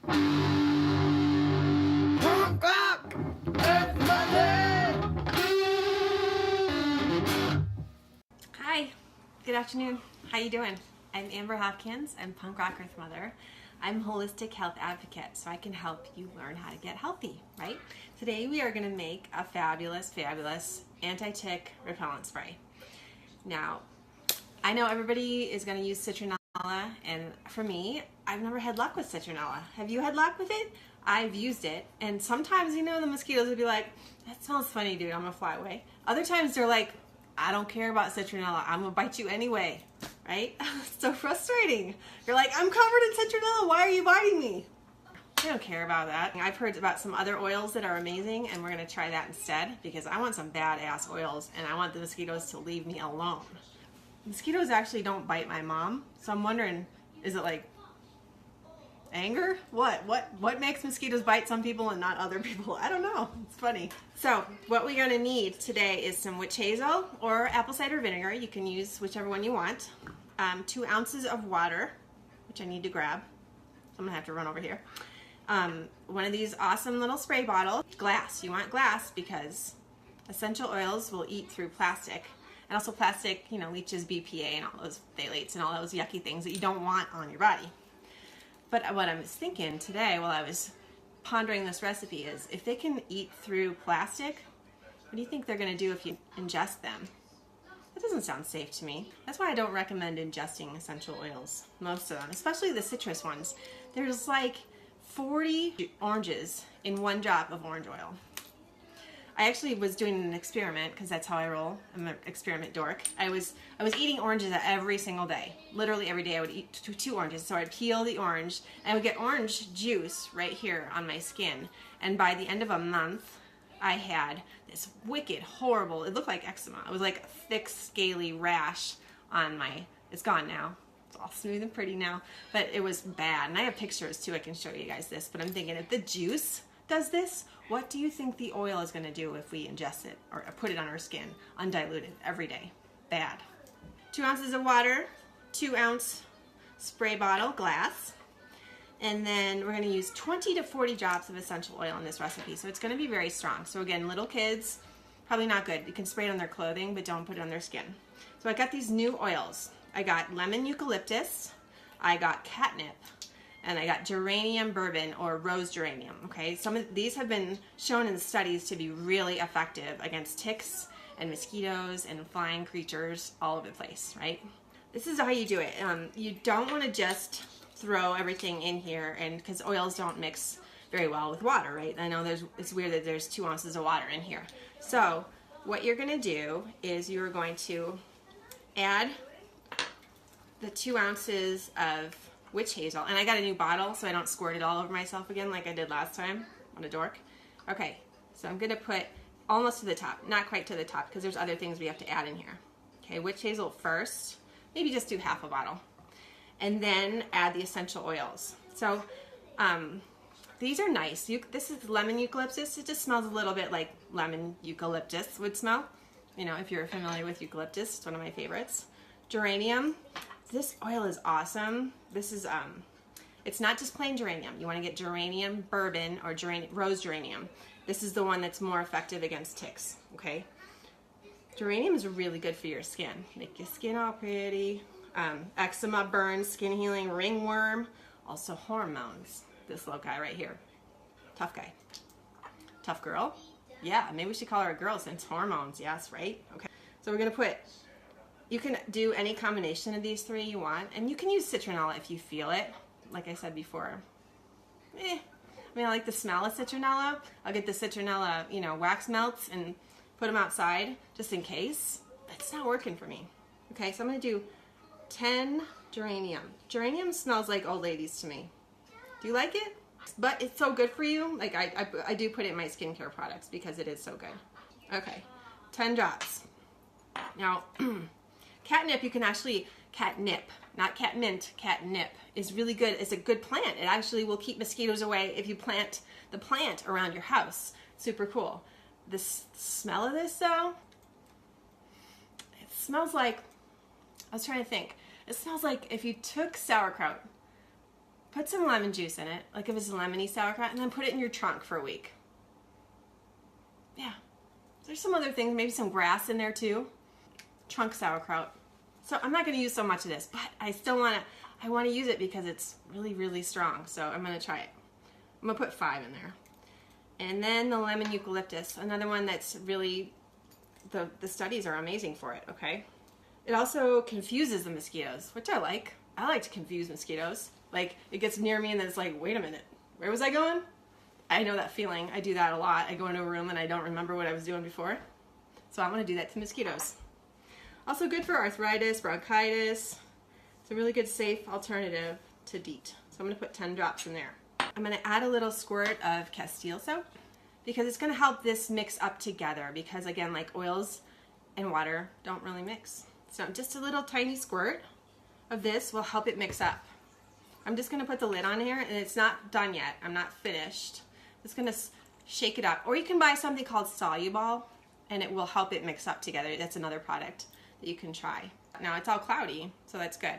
Hi, good afternoon. How you doing? I'm Amber Hopkins. I'm Punk Rock Earth Mother. I'm a holistic health advocate, so I can help you learn how to get healthy, right? Today we are going to make a fabulous anti-tick repellent spray. Now, I know everybody is going to use Citronella, and for me, I've never had luck with Citronella. Have you had luck with it? I've used it, and sometimes, you know, the mosquitoes would be like, that smells funny, dude, I'm gonna fly away. Other times they're like, I don't care about Citronella, I'm gonna bite you anyway, right? It's so frustrating. You're like, I'm covered in Citronella, why are you biting me? I don't care about that. I've heard about some other oils that are amazing, and we're gonna try that instead, because I want some badass oils, and I want the mosquitoes to leave me alone. Mosquitoes actually don't bite my mom, so I'm wondering, is it like anger? What makes mosquitoes bite some people and not other people? I don't know. It's funny. So what we're going to need today is some witch hazel or apple cider vinegar. You can use whichever one you want. 2 ounces of water, which I need to grab. So I'm going to have to run over here. One of these awesome little spray bottles. Glass. You want glass because essential oils will eat through plastic. And also plastic, you know, leaches BPA and all those phthalates and all those yucky things that you don't want on your body. But what I was thinking today while I was pondering this recipe is, if they can eat through plastic, what do you think they're going to do if you ingest them? That doesn't sound safe to me. That's why I don't recommend ingesting essential oils, most of them, especially the citrus ones. There's like 40 oranges in 1 drop of orange oil. I actually was doing an experiment, because that's how I roll. I'm an experiment dork. I was eating oranges every single day. Literally every day I would eat 2 oranges. So I'd peel the orange, and I would get orange juice right here on my skin. And by the end of a month, I had this wicked, horrible, it looked like eczema. It was like a thick, scaly rash on my, it's gone now. It's all smooth and pretty now. But it was bad. And I have pictures too, I can show you guys this. But I'm thinking, if the juice does this, what do you think the oil is going to do if we ingest it or put it on our skin undiluted every day? Bad. 2 ounces of water, 2-ounce spray bottle, glass, and then we're going to use 20 to 40 drops of essential oil in this recipe, so it's going to be very strong. So again, little kids, probably not good. You can spray it on their clothing, but don't put it on their skin. So I got these new oils. I got lemon eucalyptus, I got catnip, and I got geranium bourbon or rose geranium, okay? Some of these have been shown in studies to be really effective against ticks and mosquitoes and flying creatures all over the place, right? This is how you do it. You don't want to just throw everything in here, and because oils don't mix very well with water, right? I know it's weird that there's 2 ounces of water in here. So what you're gonna do is you're going to add the 2 ounces of witch hazel, and I got a new bottle so I don't squirt it all over myself again like I did last time. I'm a dork. Okay, so I'm gonna put almost to the top, not quite to the top, because there's other things we have to add in here. Okay, witch hazel first, maybe just do half a bottle, and then add the essential oils. So these are nice. This is lemon eucalyptus. It just smells a little bit like lemon eucalyptus would smell. You know, if you're familiar with eucalyptus, it's one of my favorites. Geranium. This oil is awesome. This is, it's not just plain geranium. You want to get geranium bourbon or rose geranium. This is the one that's more effective against ticks, okay? Geranium is really good for your skin. Make your skin all pretty. Eczema, burns, skin healing, ringworm, also hormones. This little guy right here. Tough guy. Tough girl? Yeah, maybe we should call her a girl since hormones, yes, right? Okay. So we're going to put, you can do any combination of these 3 you want, and you can use citronella if you feel it. Like I said before, I mean, I like the smell of citronella. I'll get the citronella, you know, wax melts and put them outside just in case. That's not working for me. Okay, so I'm going to do 10 geranium. Geranium smells like old ladies to me. Do you like it? But it's so good for you. Like I do put it in my skincare products because it is so good. Okay, 10 drops. Now, catnip, you can actually, catnip, not catmint, catnip is really good. It's a good plant. It actually will keep mosquitoes away if you plant the plant around your house. Super cool. The smell of this though, it smells like, I was trying to think, it smells like if you took sauerkraut, put some lemon juice in it, like if it's a lemony sauerkraut, and then put it in your trunk for a week. Yeah. There's some other things, maybe some grass in there too. Trunk sauerkraut. So I'm not going to use so much of this, but I still want to use it because it's really, really strong. So I'm going to try it. I'm going to put 5 in there. And then the lemon eucalyptus, another one that's really, the studies are amazing for it, okay? It also confuses the mosquitoes, which I like. I like to confuse mosquitoes. Like, it gets near me and then it's like, wait a minute, where was I going? I know that feeling. I do that a lot. I go into a room and I don't remember what I was doing before. So I'm going to do that to mosquitoes. Also good for arthritis, bronchitis. It's a really good, safe alternative to DEET. So I'm going to put 10 drops in there. I'm going to add a little squirt of Castile soap because it's going to help this mix up together because, again, like oils and water don't really mix. So just a little tiny squirt of this will help it mix up. I'm just going to put the lid on here, and it's not done yet. I'm not finished. It's going to shake it up. Or you can buy something called Solubol, and it will help it mix up together. That's another product that you can try. Now it's all cloudy, so that's good.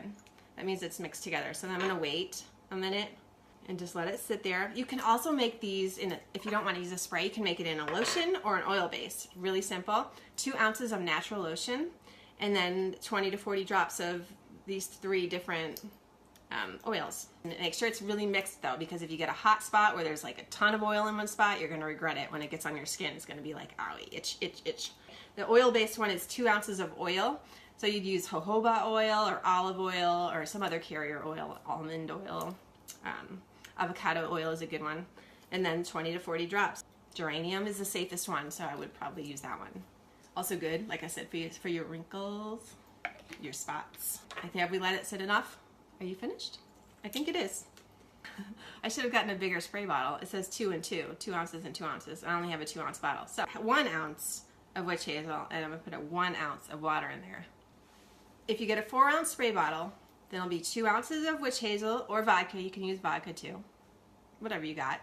That means it's mixed together. So then I'm going to wait a minute and just let it sit there. You can also make these, if you don't want to use a spray, you can make it in a lotion or an oil base. Really simple. 2 ounces of natural lotion, and then 20 to 40 drops of these 3 different oils. And make sure it's really mixed though, because if you get a hot spot where there's like a ton of oil in one spot, you're going to regret it when it gets on your skin. It's going to be like, owie, itch, itch, itch. The oil-based one is 2 ounces of oil. So you'd use jojoba oil or olive oil or some other carrier oil, almond oil, avocado oil is a good one. And then 20 to 40 drops. Geranium is the safest one, so I would probably use that one. Also good, like I said, for your wrinkles, your spots. Have we let it sit enough? Are you finished? I think it is. I should have gotten a bigger spray bottle. It says 2 and 2, 2 ounces and 2 ounces. I only have a 2 ounce bottle. So 1 ounce of witch hazel, and I'm gonna put 1 ounce of water in there. If you get a 4 ounce spray bottle, then it'll be 2 ounces of witch hazel or vodka. You can use vodka too, whatever you got.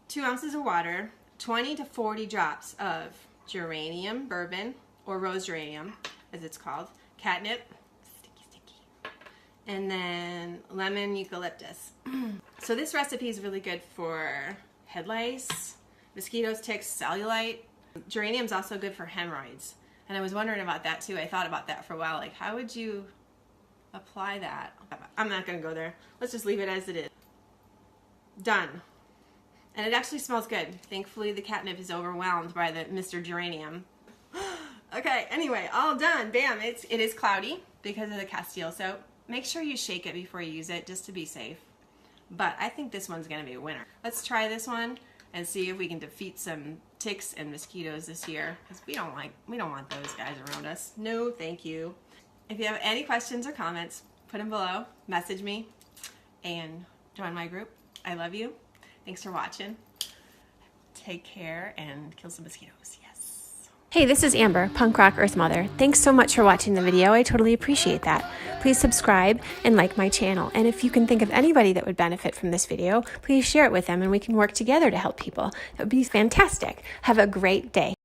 2 ounces of water, 20 to 40 drops of geranium bourbon, or rose geranium as it's called, catnip, and then lemon eucalyptus. So this recipe is really good for head lice, mosquitoes, ticks, cellulite. Geranium's also good for hemorrhoids. And I was wondering about that too. I thought about that for a while. Like, how would you apply that? I'm not going to go there. Let's just leave it as it is. Done. And it actually smells good. Thankfully, the catnip is overwhelmed by the Mr. Geranium. Okay, anyway, all done. Bam, it is cloudy because of the Castile soap. Make sure you shake it before you use it just to be safe. But I think this one's going to be a winner. Let's try this one and see if we can defeat some ticks and mosquitoes this year, because we don't want those guys around us. No, thank you. If you have any questions or comments, put them below, message me, and join my group. I love you. Thanks for watching. Take care and kill some mosquitoes. Yes. Hey, this is Amber, Punk Rock Earth Mother. Thanks so much for watching the video. I totally appreciate that. Please subscribe and like my channel. And if you can think of anybody that would benefit from this video, please share it with them and we can work together to help people. That would be fantastic. Have a great day.